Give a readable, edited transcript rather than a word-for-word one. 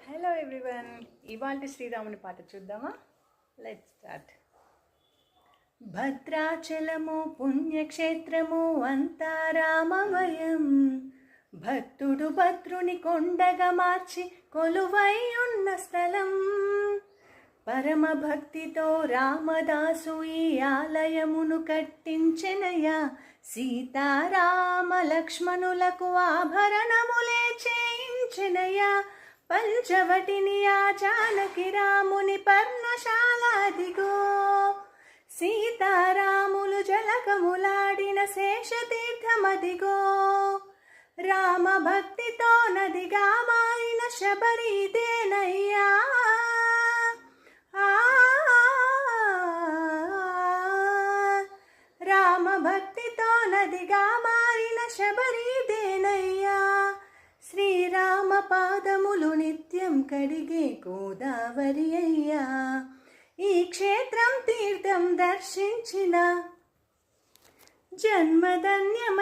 Hello everyone, ఇవాళ శ్రీరాముని పాట చూద్దామా? Let's start. భద్రాచలము పుణ్యక్షేత్రము అంతా రామమయం, భక్తుడు భద్రుని కొండగా మార్చి కొలువై ఉన్న స్థలం. పరమ భక్తితో రామదాసు ఈ ఆలయమును కట్టించెనయ్యా. సీతారామ లక్ష్మణులకు ఆభరణములే చేయించెనయ్యా. పంచవటిని ఆ జానకి రాముని పర్ణశాల అదిగో. సీతారాములు జలకములాడిన శేషతీర్థమదిగో. రామ భక్తితో నదిగా మారిన శబరిదేనయ్యా. రామ భక్తితో నదిగా మారిన శబరిదేనయ్యా. శ్రీరామ పాదములు నిత్యం కడిగే గోదావరి అయ్యా. ఈ క్షేత్రం తీర్థం దర్శించిన జన్మధన్యం